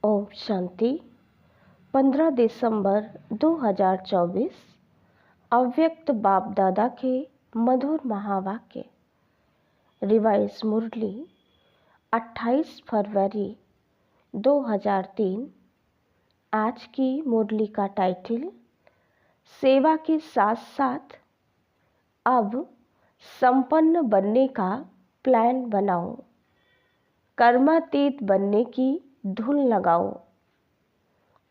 ओम शांति। 15 दिसंबर 2024 अव्यक्त बाप दादा के मधुर महावाक्य। रिवाइज मुरली 28 फरवरी 2003। आज की मुरली का टाइटल सेवा के साथ साथ अब संपन्न बनने का प्लान बनाओ, कर्मातीत बनने की धुन लगाओ।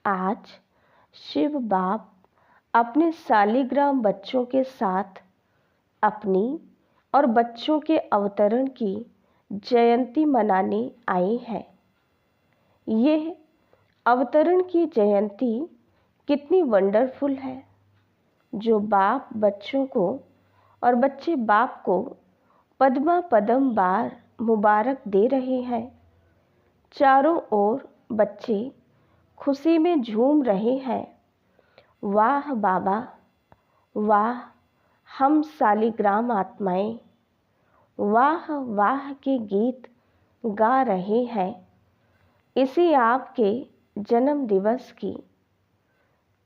आज शिव बाप अपने सालिग्राम बच्चों के साथ अपनी और बच्चों के अवतरण की जयंती मनाने आए हैं। यह अवतरण की जयंती कितनी वंडरफुल है, जो बाप बच्चों को और बच्चे बाप को पद्मा पदम बार मुबारक दे रहे हैं। चारों ओर बच्चे खुशी में झूम रहे हैं। वाह बाबा, वाह हम सालिग्राम आत्माएं, वाह वाह के गीत गा रहे हैं। इसी आपके जन्म दिवस की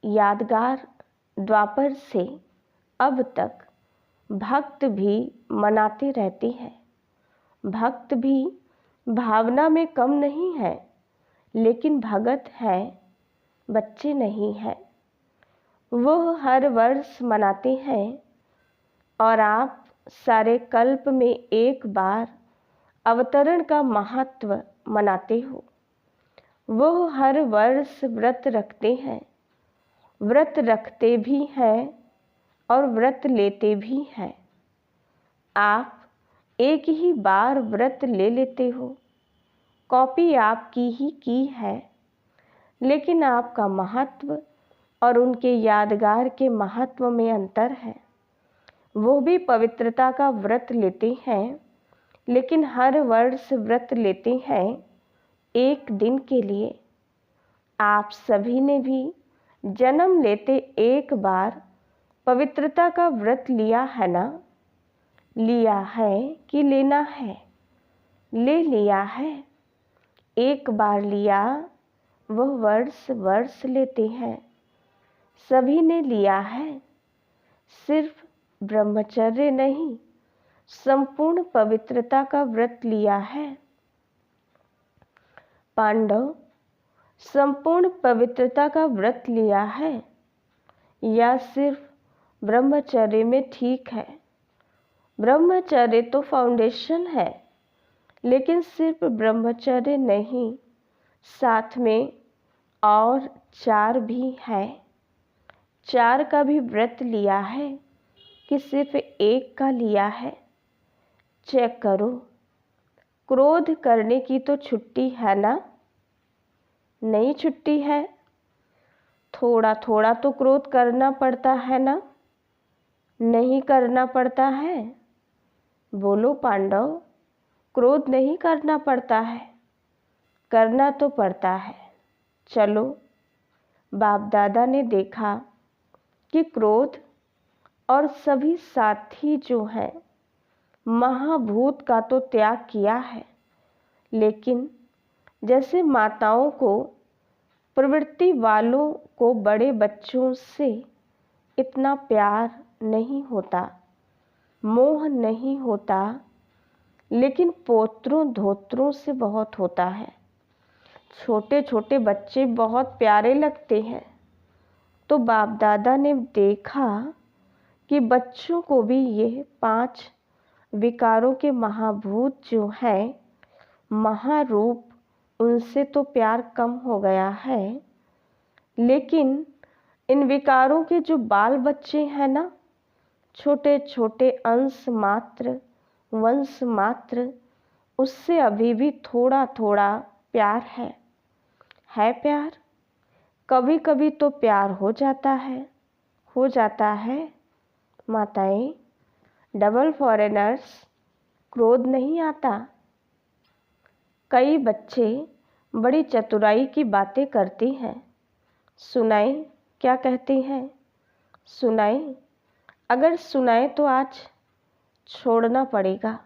यादगार द्वापर से अब तक भक्त भी मनाते रहते हैं। भक्त भी भावना में कम नहीं है, लेकिन भगत है, बच्चे नहीं हैं। वो हर वर्ष मनाते हैं और आप सारे कल्प में एक बार अवतरण का महत्व मनाते हो। वो हर वर्ष व्रत रखते हैं, व्रत रखते भी हैं और व्रत लेते भी हैं। आप एक ही बार व्रत ले लेते हो, कॉपी आपकी ही की है, लेकिन आपका महत्व और उनके यादगार के महत्व में अंतर है। वो भी पवित्रता का व्रत लेते हैं, लेकिन हर वर्ष व्रत लेते हैं एक दिन के लिए। आप सभी ने भी जन्म लेते एक बार पवित्रता का व्रत लिया है ना? लिया है कि लेना है? ले लिया है। एक बार लिया, वह वर्ष वर्ष लेते हैं। सभी ने लिया है। सिर्फ ब्रह्मचर्य नहीं, संपूर्ण पवित्रता का व्रत लिया है। पांडव संपूर्ण पवित्रता का व्रत लिया है या सिर्फ ब्रह्मचर्य में ठीक है? ब्रह्मचर्य तो फाउंडेशन है, लेकिन सिर्फ ब्रह्मचर्य नहीं, साथ में और 4 भी है। 4 का भी व्रत लिया है कि सिर्फ एक का लिया है? चेक करो। क्रोध करने की तो छुट्टी है ना? नहीं छुट्टी है। थोड़ा थोड़ा तो क्रोध करना पड़ता है ना? नहीं करना पड़ता है? बोलो पांडव, क्रोध नहीं करना पड़ता है? करना तो पड़ता है। चलो, बाप दादा ने देखा कि क्रोध और सभी साथी जो हैं, महाभूत का तो त्याग किया है, लेकिन जैसे माताओं को प्रवृत्ति वालों को बड़े बच्चों से इतना प्यार नहीं होता, मोह नहीं होता, लेकिन पोत्रों धोत्रों से बहुत होता है। छोटे छोटे बच्चे बहुत प्यारे लगते हैं। तो बाप दादा ने देखा कि बच्चों को भी ये 5 विकारों के महाभूत जो हैं, महारूप, उनसे तो प्यार कम हो गया है। लेकिन इन विकारों के जो बाल बच्चे हैं ना, छोटे छोटे अंश मात्र, वंश मात्र, उससे अभी भी थोड़ा थोड़ा प्यार है प्यार। कभी कभी तो प्यार हो जाता है। माताएं, डबल फॉरेनर्स, क्रोध नहीं आता। कई बच्चे बड़ी चतुराई की बातें करते हैं। सुनाएं क्या कहते हैं? सुनाएं? अगर सुनाएं तो आज छोड़ना पड़ेगा।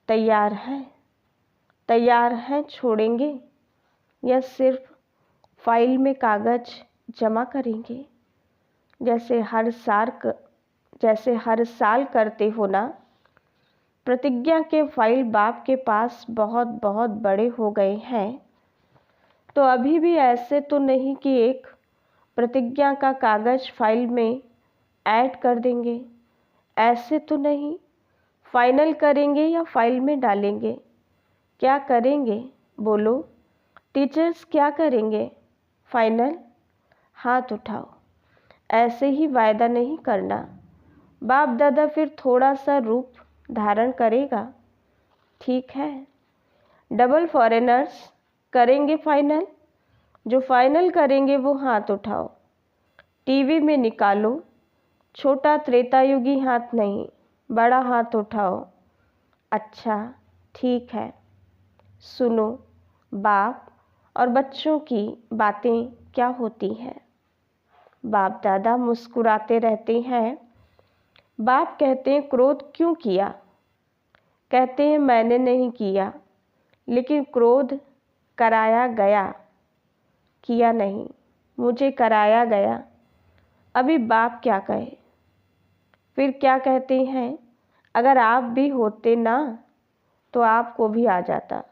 तैयार हैं? छोड़ेंगे? या सिर्फ फाइल में कागज़ जमा करेंगे? जैसे हर साल करते हो ना। प्रतिज्ञा के फाइल बाप के पास बहुत बहुत बड़े हो गए हैं, तो अभी भी ऐसे तो नहीं कि एक प्रतिज्ञा का कागज़ फाइल में ऐड कर देंगे? ऐसे तो नहीं। फाइनल करेंगे या फाइल में डालेंगे? क्या करेंगे बोलो? टीचर्स क्या करेंगे? फाइनल? हाथ उठाओ। ऐसे ही वायदा नहीं करना। बाप दादा फिर थोड़ा सा रूप धारण करेगा। ठीक है। डबल फॉरेनर्स करेंगे फाइनल? जो फाइनल करेंगे वो हाथ उठाओ। टीवी में निकालो। छोटा त्रेतायुगी हाथ नहीं, बड़ा हाथ उठाओ। अच्छा, ठीक है। सुनो, बाप और बच्चों की बातें क्या होती हैं? बाप दादा मुस्कुराते रहते हैं। बाप कहते हैं, क्रोध क्यों किया? कहते हैं, मैंने नहीं किया, लेकिन क्रोध कराया गया। किया नहीं, मुझे कराया गया। अभी बाप क्या कहे? फिर क्या कहते हैं, अगर आप भी होते ना तो आपको भी आ जाता।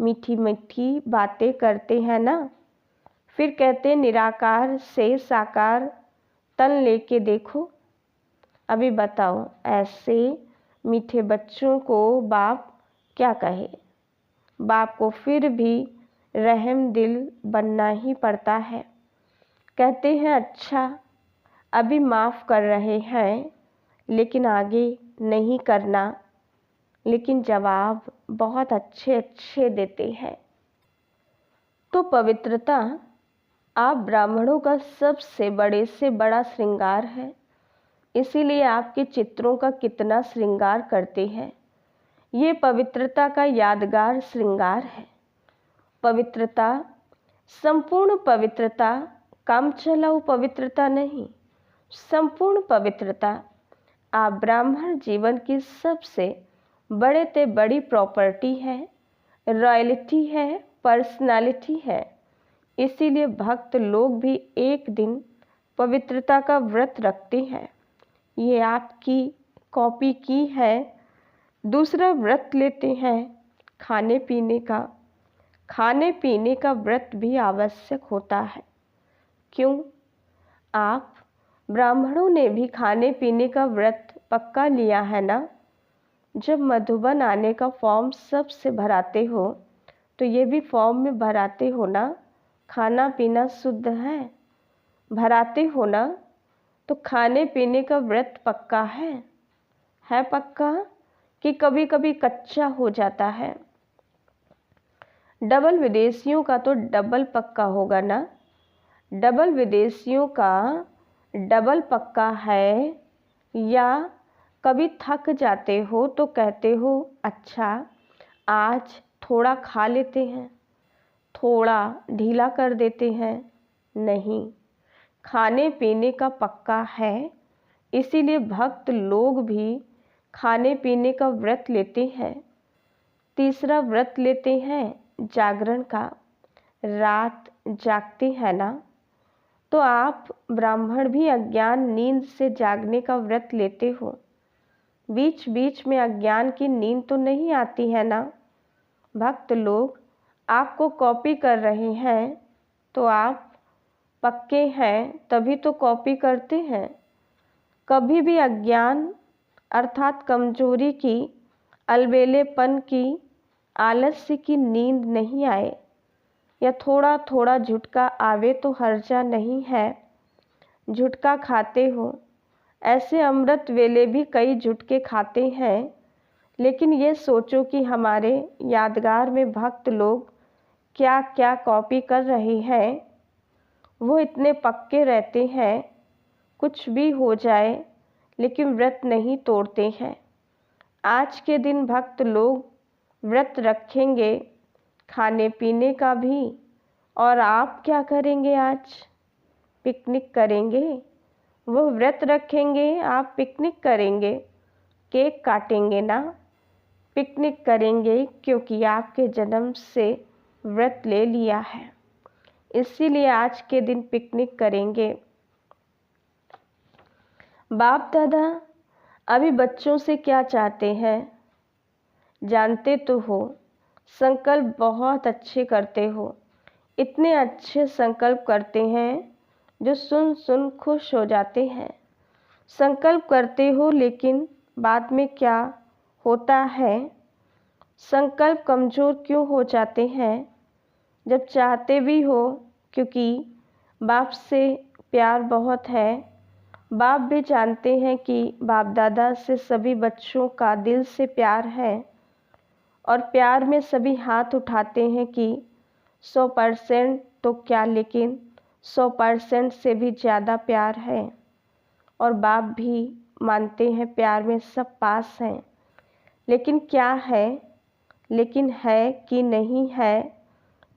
मीठी मीठी बातें करते हैं ना। फिर कहते हैं, निराकार से साकार तन लेके देखो। अभी बताओ, ऐसे मीठे बच्चों को बाप क्या कहे? बाप को फिर भी रहम दिल बनना ही पड़ता है। कहते हैं, अच्छा अभी माफ़ कर रहे हैं, लेकिन आगे नहीं करना। लेकिन जवाब बहुत अच्छे अच्छे देते हैं। तो पवित्रता आप ब्राह्मणों का सबसे बड़े से बड़ा श्रृंगार है। इसीलिए आपके चित्रों का कितना श्रृंगार करते हैं। ये पवित्रता का यादगार श्रृंगार है। पवित्रता, संपूर्ण पवित्रता, काम चलाऊ पवित्रता नहीं, संपूर्ण पवित्रता आप ब्राह्मण जीवन की सबसे बड़े ते बड़ी प्रॉपर्टी है, रॉयल्टी है, पर्सनालिटी है। इसीलिए भक्त लोग भी एक दिन पवित्रता का व्रत रखते हैं। ये आपकी कॉपी की है। दूसरा व्रत लेते हैं खाने पीने का। खाने पीने का व्रत भी आवश्यक होता है। क्यों? आप ब्राह्मणों ने भी खाने पीने का व्रत पक्का लिया है ना। जब मधुबन आने का फॉर्म सबसे भराते हो तो ये भी फॉर्म में भराते हो ना, खाना पीना शुद्ध है। भराते हो ना, तो खाने पीने का व्रत पक्का है पक्का कि कभी कभी कच्चा हो जाता है। डबल विदेशियों का तो डबल पक्का होगा ना। डबल विदेशियों का डबल पक्का है। या कभी थक जाते हो तो कहते हो, अच्छा आज थोड़ा खा लेते हैं, थोड़ा ढीला कर देते हैं। नहीं, खाने पीने का पक्का है। इसीलिए भक्त लोग भी खाने पीने का व्रत लेते हैं। तीसरा व्रत लेते हैं जागरण का। रात जागते हैं ना, तो आप ब्राह्मण भी अज्ञान नींद से जागने का व्रत लेते हो। बीच बीच में अज्ञान की नींद तो नहीं आती है ना। भक्त लोग आपको कॉपी कर रहे हैं तो आप पक्के हैं तभी तो कॉपी करते हैं। कभी भी अज्ञान अर्थात कमजोरी की, अलबेलेपन की, आलस्य की नींद नहीं आए या थोड़ा थोड़ा झुटका आवे तो हर्जा नहीं है। झुटका खाते हो, ऐसे अमृत वेले भी कई झुटके खाते हैं। लेकिन ये सोचो कि हमारे यादगार में भक्त लोग क्या क्या कॉपी कर रहे हैं। वो इतने पक्के रहते हैं, कुछ भी हो जाए लेकिन व्रत नहीं तोड़ते हैं। आज के दिन भक्त लोग व्रत रखेंगे खाने पीने का भी। और आप क्या करेंगे? आज पिकनिक करेंगे। वो व्रत रखेंगे, आप पिकनिक करेंगे। केक काटेंगे ना, पिकनिक करेंगे, क्योंकि आपके जन्म से व्रत ले लिया है, इसीलिए आज के दिन पिकनिक करेंगे। बाप दादा अभी बच्चों से क्या चाहते हैं जानते तो हो, संकल्प बहुत अच्छे करते हो, इतने अच्छे संकल्प करते हैं जो सुन सुन खुश हो जाते हैं। संकल्प करते हो लेकिन बाद में क्या होता है, संकल्प कमज़ोर क्यों हो जाते हैं जब चाहते भी हो, क्योंकि बाप से प्यार बहुत है। बाप भी जानते हैं कि बाप दादा से सभी बच्चों का दिल से प्यार है और प्यार में सभी हाथ उठाते हैं कि 100% तो क्या लेकिन 100% से भी ज़्यादा प्यार है। और बाप भी मानते हैं प्यार में सब पास हैं, लेकिन क्या है, लेकिन है कि नहीं है,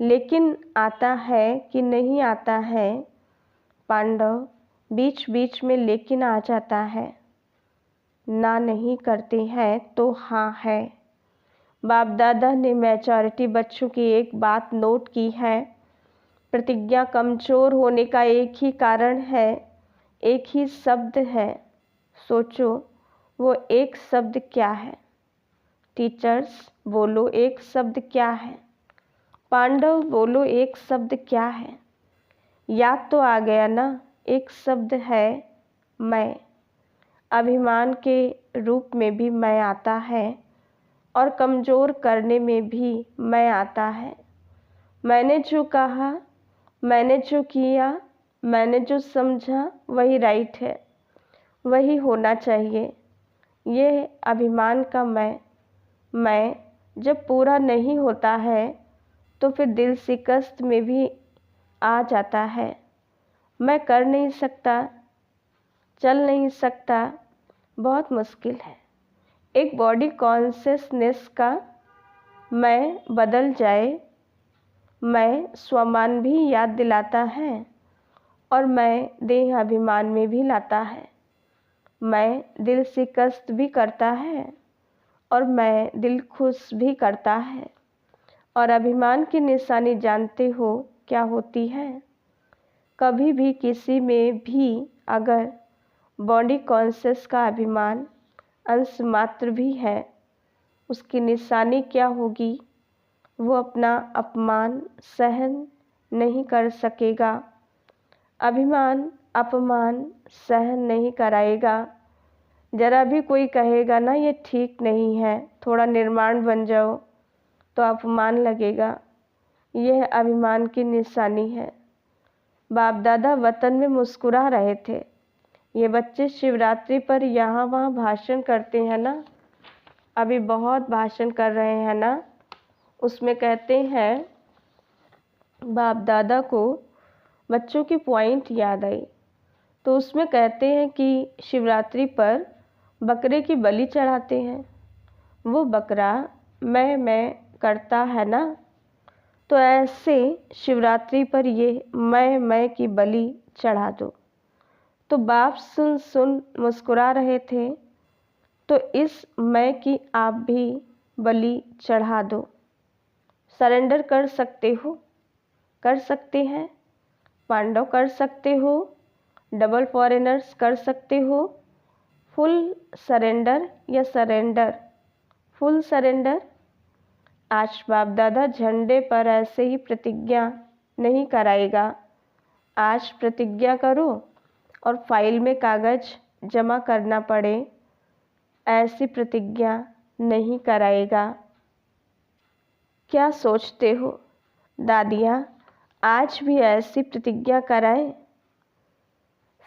लेकिन आता है कि नहीं आता है। पांडव बीच बीच में लेकिन आ जाता है, ना नहीं करते हैं तो हाँ है। बाप दादा ने मैच्योरिटी बच्चों की एक बात नोट की है, प्रतिज्ञा कमज़ोर होने का एक ही कारण है, एक ही शब्द है। सोचो वो एक शब्द क्या है? टीचर्स बोलो एक शब्द क्या है? पांडव बोलो एक शब्द क्या है? याद तो आ गया ना, एक शब्द है मैं। अभिमान के रूप में भी मैं आता है और कमज़ोर करने में भी मैं आता है। मैंने जो कहा, मैंने जो किया, मैंने जो समझा वही राइट है, वही होना चाहिए। ये अभिमान का मैं जब पूरा नहीं होता है तो फिर दिल शिकस्त में भी आ जाता है। मैं कर नहीं सकता, चल नहीं सकता, बहुत मुश्किल है। एक बॉडी कॉन्शियसनेस का मैं बदल जाए, मैं स्वमान भी याद दिलाता है और मैं देह अभिमान में भी लाता है। मैं दिल शिकस्त भी करता है और मैं दिल खुश भी करता है। और अभिमान की निशानी जानते हो क्या होती है? कभी भी किसी में भी अगर बॉडी कॉन्शियस का अभिमान अंश मात्र भी है, उसकी निशानी क्या होगी? वो अपना अपमान सहन नहीं कर सकेगा। अभिमान अपमान सहन नहीं कराएगा। जरा भी कोई कहेगा ना ये ठीक नहीं है, थोड़ा निर्माण बन जाओ, तो अपमान लगेगा। यह अभिमान की निशानी है। बाप दादा वतन में मुस्कुरा रहे थे। ये बच्चे शिवरात्रि पर यहाँ वहाँ भाषण करते हैं ना, अभी बहुत भाषण कर रहे हैं ना, उसमें कहते हैं, बाप दादा को बच्चों की पॉइंट याद आई तो उसमें कहते हैं कि शिवरात्रि पर बकरे की बलि चढ़ाते हैं। वो बकरा मैं करता है ना, तो ऐसे शिवरात्रि पर ये मैं की बलि चढ़ा दो। तो बाप सुन सुन मुस्कुरा रहे थे, तो इस मैं की आप भी बलि चढ़ा दो। सरेंडर कर सकते हो, कर सकते हैं। पांडव कर सकते हो, डबल फॉरेनर्स कर सकते हो। फुल सरेंडर या सरेंडर, फुल सरेंडर। आज बाप दादा झंडे पर ऐसे ही प्रतिज्ञा नहीं कराएगा। आज प्रतिज्ञा करो और फाइल में कागज जमा करना पड़े, ऐसी प्रतिज्ञा नहीं कराएगा। क्या सोचते हो दादियाँ, आज भी ऐसी प्रतिज्ञा कराएं?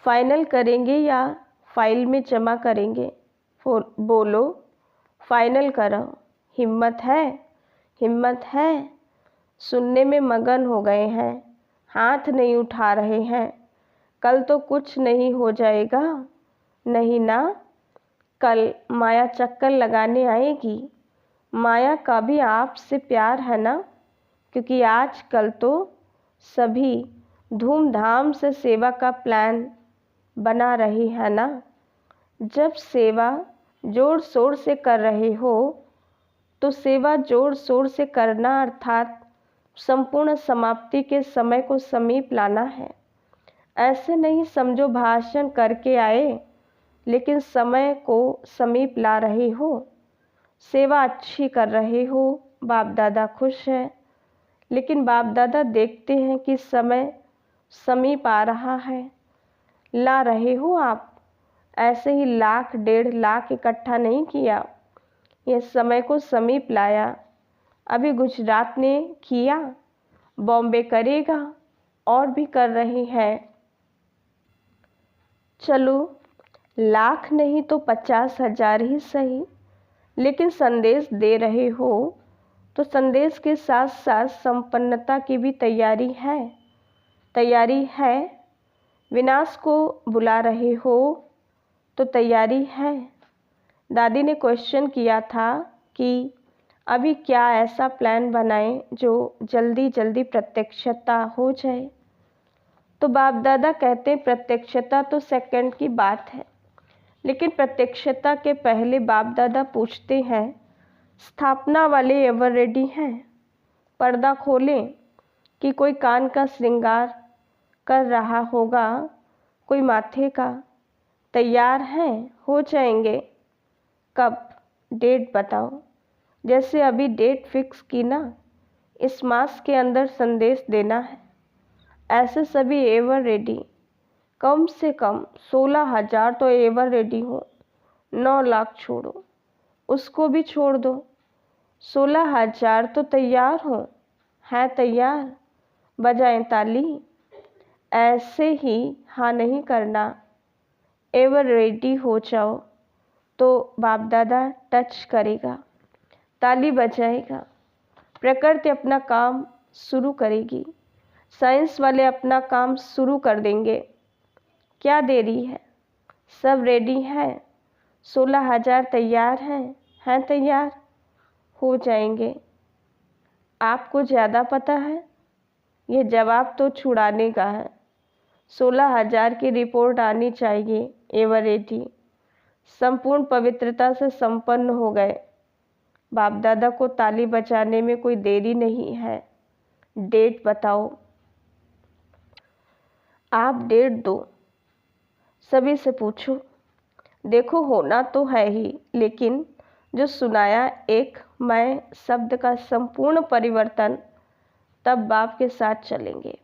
फाइनल करेंगे या फाइल में जमा करेंगे? बोलो, फाइनल करो। हिम्मत है, हिम्मत है। सुनने में मगन हो गए हैं, हाथ नहीं उठा रहे हैं। कल तो कुछ नहीं हो जाएगा, नहीं ना? कल माया चक्कर लगाने आएगी। माया का भी आपसे प्यार है ना, क्योंकि आज कल तो सभी धूमधाम से सेवा का प्लान बना रही है ना। जब सेवा जोर शोर से कर रहे हो तो सेवा जोर शोर से करना अर्थात संपूर्ण समाप्ति के समय को समीप लाना है। ऐसे नहीं समझो भाषण करके आए लेकिन समय को समीप ला रहे हो, सेवा अच्छी कर रहे हो, बाप दादा खुश है। लेकिन बाप दादा देखते हैं कि समय समीप आ रहा है, ला रहे हो आप। ऐसे ही 1,00,000 1,50,000 इकट्ठा नहीं किया, यह समय को समीप लाया। अभी गुजरात ने किया, बॉम्बे करेगा और भी कर रहे हैं। चलो 1,00,000 नहीं तो 50,000 ही सही, लेकिन संदेश दे रहे हो तो संदेश के साथ साथ संपन्नता की भी तैयारी है। विनाश को बुला रहे हो तो तैयारी है। दादी ने क्वेश्चन किया था कि अभी क्या ऐसा प्लान बनाएं जो जल्दी जल्दी प्रत्यक्षता हो जाए। तो बाप दादा कहते हैं प्रत्यक्षता तो सेकंड की बात है, लेकिन प्रत्यक्षता के पहले बाप दादा पूछते हैं स्थापना वाले एवर रेडी हैं? पर्दा खोलें कि कोई कान का श्रृंगार कर रहा होगा, कोई माथे का। तैयार हैं? हो जाएंगे। कब? डेट बताओ। जैसे अभी डेट फिक्स की ना, इस मास के अंदर संदेश देना है। ऐसे सभी एवर रेडी। कम से कम 16,000 तो एवर रेडी हो। 9,00,000 छोड़ो, उसको भी छोड़ दो। 16,000 तो तैयार हो, है तैयार? बजाएं ताली। ऐसे ही हाँ नहीं करना, एवर रेडी हो जाओ तो बाप दादा टच करेगा, ताली बजाएगा। प्रकृति अपना काम शुरू करेगी, साइंस वाले अपना काम शुरू कर देंगे। क्या देरी है? सब रेडी है। 16,000 तैयार हैं तैयार? हो जाएंगे। आपको ज़्यादा पता है, ये जवाब तो छुड़ाने का है। 16,000 की रिपोर्ट आनी चाहिए। एवर रेडी, संपूर्ण पवित्रता से संपन्न हो गए। बाप दादा को ताली बजाने में कोई देरी नहीं है। डेट बताओ। आप डेट दो, सभी से पूछो। देखो होना तो है ही, लेकिन जो सुनाया एक मैं शब्द का संपूर्ण परिवर्तन, तब बाप के साथ चलेंगे,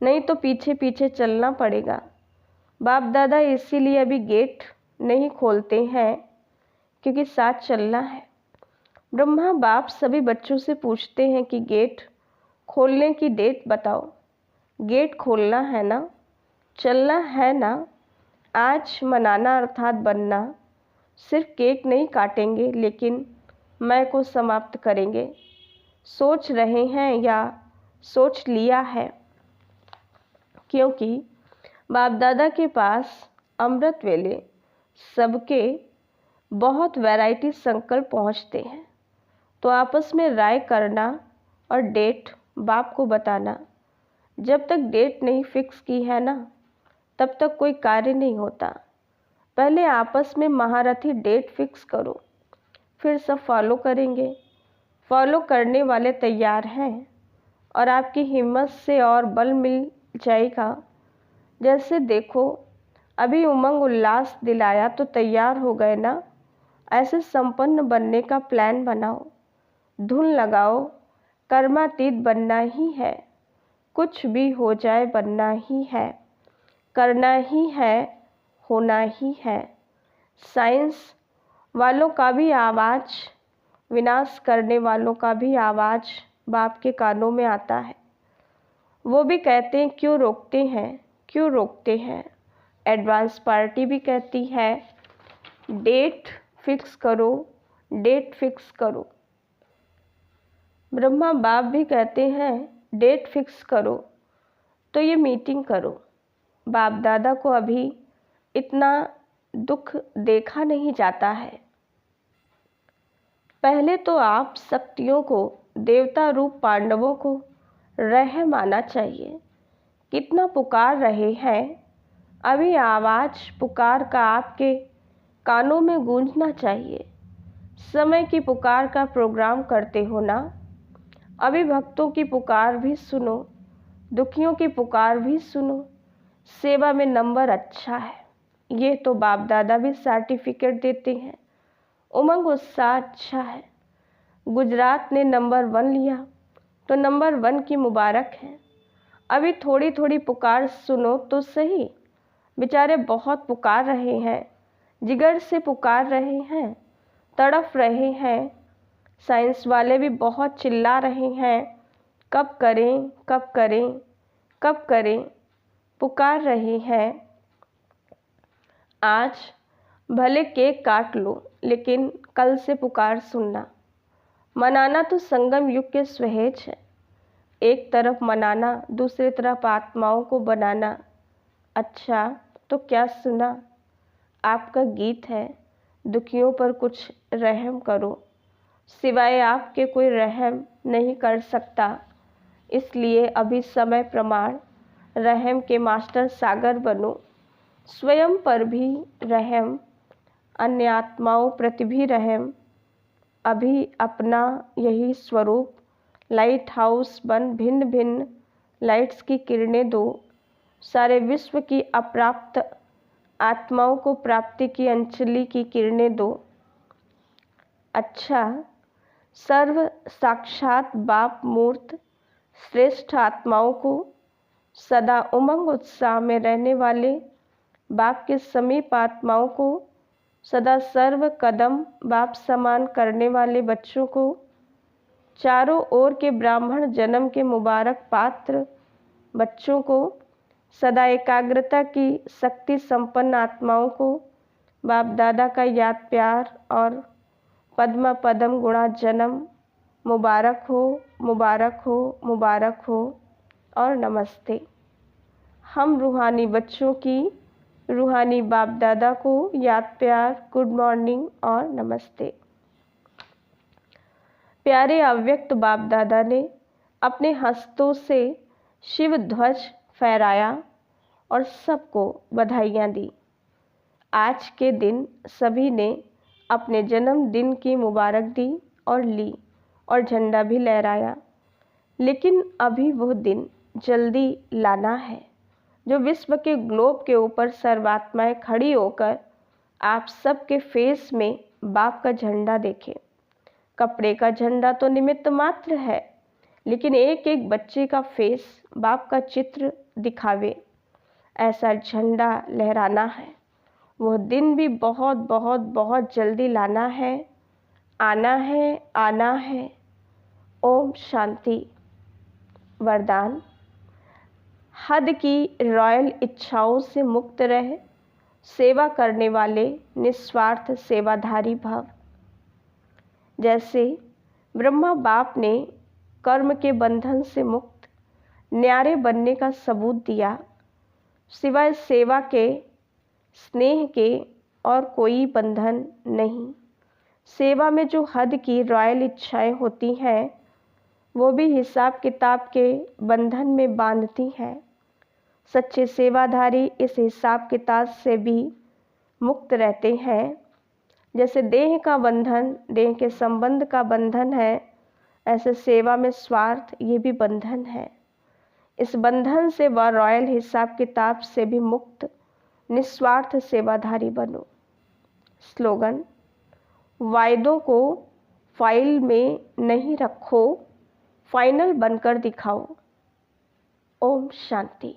नहीं तो पीछे पीछे चलना पड़ेगा। बाप दादा इसीलिए अभी गेट नहीं खोलते हैं, क्योंकि साथ चलना है। ब्रह्मा बाप सभी बच्चों से पूछते हैं कि गेट खोलने की डेट बताओ। गेट खोलना है ना, चलना है ना। आज मनाना अर्थात बनना। सिर्फ केक नहीं काटेंगे, लेकिन मैं को समाप्त करेंगे। सोच रहे हैं या सोच लिया है? क्योंकि बाप दादा के पास अमृत वेले सबके बहुत वैरायटी संकल्प पहुंचते हैं, तो आपस में राय करना और डेट बाप को बताना। जब तक डेट नहीं फिक्स की है ना, तब तक कोई कार्य नहीं होता। पहले आपस में महारथी डेट फिक्स करो, फिर सब फॉलो करेंगे। फॉलो करने वाले तैयार हैं और आपकी हिम्मत से और बल मिल जाएगा। जैसे देखो अभी उमंग उल्लास दिलाया तो तैयार हो गए ना। ऐसे संपन्न बनने का प्लान बनाओ, धुन लगाओ। कर्मातीत बनना ही है, कुछ भी हो जाए बनना ही है, करना ही है, होना ही है। साइंस वालों का भी आवाज़, विनाश करने वालों का भी आवाज़ बाप के कानों में आता है। वो भी कहते हैं क्यों रोकते हैं, क्यों रोकते हैं। एडवांस पार्टी भी कहती है डेट फिक्स करो, डेट फिक्स करो। ब्रह्मा बाप भी कहते हैं डेट फिक्स करो, तो ये मीटिंग करो। बाप दादा को अभी इतना दुख देखा नहीं जाता है। पहले तो आप शक्तियों को, देवता रूप पांडवों को रह माना चाहिए। कितना पुकार रहे हैं, अभी आवाज़ पुकार का आपके कानों में गूंजना चाहिए। समय की पुकार का प्रोग्राम करते हो ना। अभी भक्तों की पुकार भी सुनो, दुखियों की पुकार भी सुनो। सेवा में नंबर अच्छा है, ये तो बाप दादा भी सर्टिफिकेट देते हैं। उमंग उत्साह अच्छा है। गुजरात ने नंबर 1 लिया तो नंबर 1 की मुबारक है। अभी थोड़ी थोड़ी पुकार सुनो तो सही, बेचारे बहुत पुकार रहे हैं, जिगर से पुकार रहे हैं, तड़फ रहे हैं। साइंस वाले भी बहुत चिल्ला रहे हैं, कब करें कब करें कब करें, पुकार रहे हैं। आज भले केक काट लो, लेकिन कल से पुकार सुनना। मनाना तो संगम युग के सहेज है, एक तरफ मनाना, दूसरी तरफ आत्माओं को बनाना। अच्छा तो क्या सुना? आपका गीत है, दुखियों पर कुछ रहम करो। सिवाय आपके कोई रहम नहीं कर सकता, इसलिए अभी समय प्रमाण रहम के मास्टर सागर बनो। स्वयं पर भी रहम, अन्य आत्माओं प्रति भी रहम। अभी अपना यही स्वरूप लाइट हाउस बन भिन्न भिन्न लाइट्स की किरणें दो। सारे विश्व की अप्राप्त आत्माओं को प्राप्ति की अंजलि की किरणें दो। अच्छा, सर्व साक्षात बाप मूर्त श्रेष्ठ आत्माओं को, सदा उमंग उत्साह में रहने वाले बाप के समीप आत्माओं को, सदा सर्व कदम बाप समान करने वाले बच्चों को, चारों ओर के ब्राह्मण जन्म के मुबारक पात्र बच्चों को, सदा एकाग्रता की शक्ति संपन्न आत्माओं को बाप दादा का याद प्यार और पद्मा पदम गुणा जन्म मुबारक हो, मुबारक हो, मुबारक हो और नमस्ते। हम रूहानी बच्चों की रूहानी बाप दादा को याद प्यार, गुड मॉर्निंग और नमस्ते। प्यारे अव्यक्त बाप दादा ने अपने हस्तों से शिव ध्वज फहराया और सबको बधाइयाँ दी। आज के दिन सभी ने अपने जन्मदिन की मुबारक दी और ली और झंडा भी लहराया, लेकिन अभी वो दिन जल्दी लाना है जो विश्व के ग्लोब के ऊपर सर्वात्माएं खड़ी होकर आप सबके फेस में बाप का झंडा देखें। कपड़े का झंडा तो निमित्त मात्र है, लेकिन एक एक बच्चे का फेस बाप का चित्र दिखावे, ऐसा झंडा लहराना है। वह दिन भी बहुत बहुत बहुत जल्दी लाना है, आना है, आना है। ओम शांति। वरदान: हद की रॉयल इच्छाओं से मुक्त रहे, सेवा करने वाले निस्वार्थ सेवाधारी भव। जैसे ब्रह्मा बाप ने कर्म के बंधन से मुक्त न्यारे बनने का सबूत दिया, सिवाय सेवा के, स्नेह के और कोई बंधन नहीं। सेवा में जो हद की रॉयल इच्छाएं होती हैं, वो भी हिसाब किताब के बंधन में बांधती हैं। सच्चे सेवाधारी इस हिसाब किताब से भी मुक्त रहते हैं। जैसे देह का बंधन, देह के संबंध का बंधन है, ऐसे सेवा में स्वार्थ ये भी बंधन है। इस बंधन से वह रॉयल हिसाब किताब से भी मुक्त निस्वार्थ सेवाधारी बनो। स्लोगन: वायदों को फाइल में नहीं रखो, फाइनल बनकर दिखाओ। ओम शांति।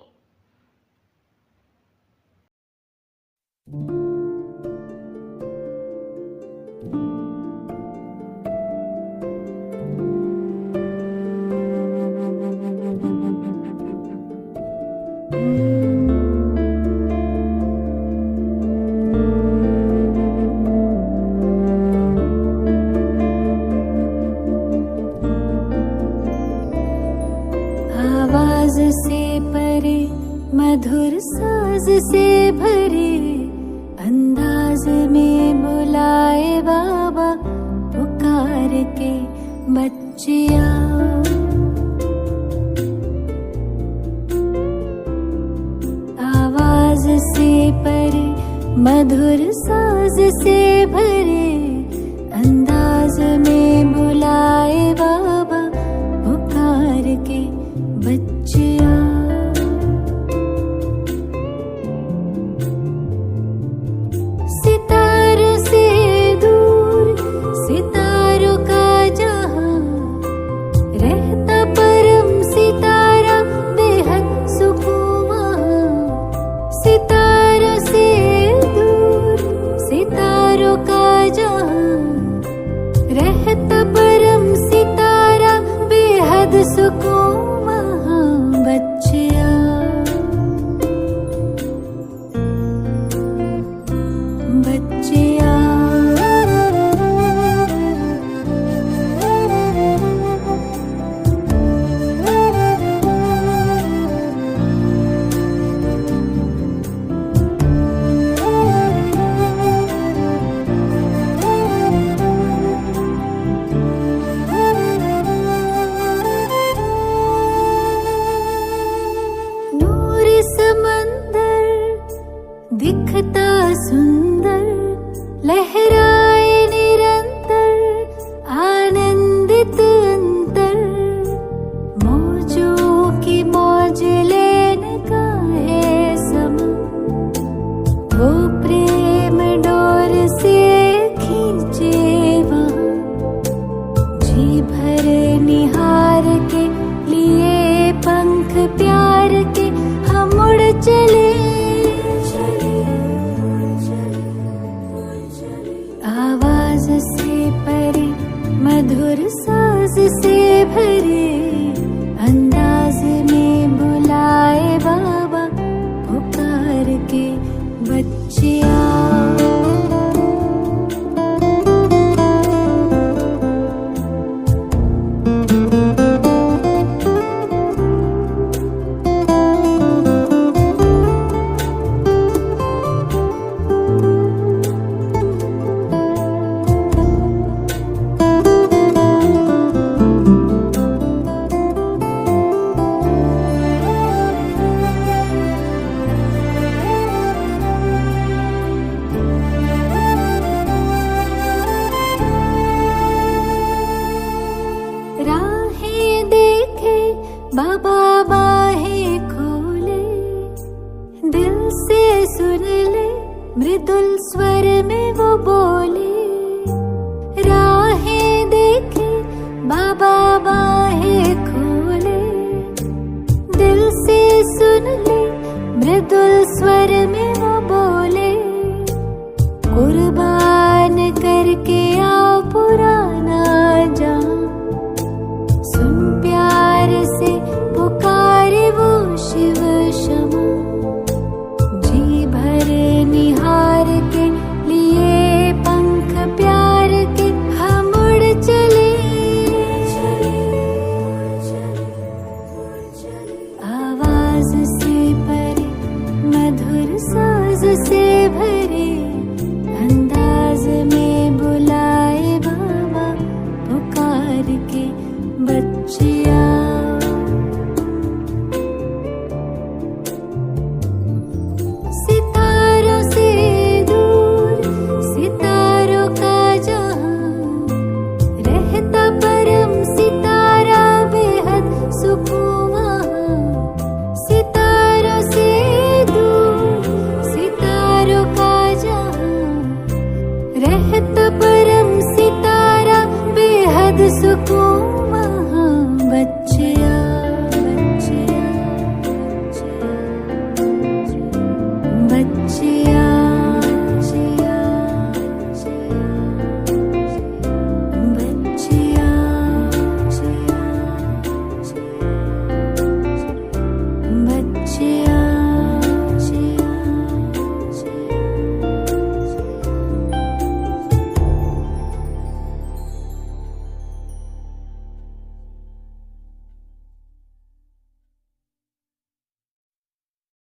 आवाज से परे, मधुर साज से भरे, अंदाज में बुलाए बाबा, पुकार के बच्चे आओ। आवाज से परे, मधुर साज से भरे, अंदाज में बुलाए बाबा, दिखता सुंदर लहराए निरंतर आनंदित अंतर मौजों की मौज लेने का है समय वो प्रेम डोर से खींचे वहाँ जी भर निहार के लिए पंख प्यार के हम उड़ चले आवाज से परे मधुर साज से भरे अंदाज में बुलाए बाबा पुकार के बच्चे आओ राहें देखे बाबा बाहें खोले दिल से सुन ले मृदुल स्वर में वो बोले राहें देखे बाबा बाहें खोले दिल से सुन ले मृदुल स्वर में वो बोले कुर्बान करके आओ पुराना जान सुन प्यार से पुकारे वो शिव क्षमा जी भर निहार के लिए पंख प्यार के हम उड़ चले आवाज से परे मधुर साज से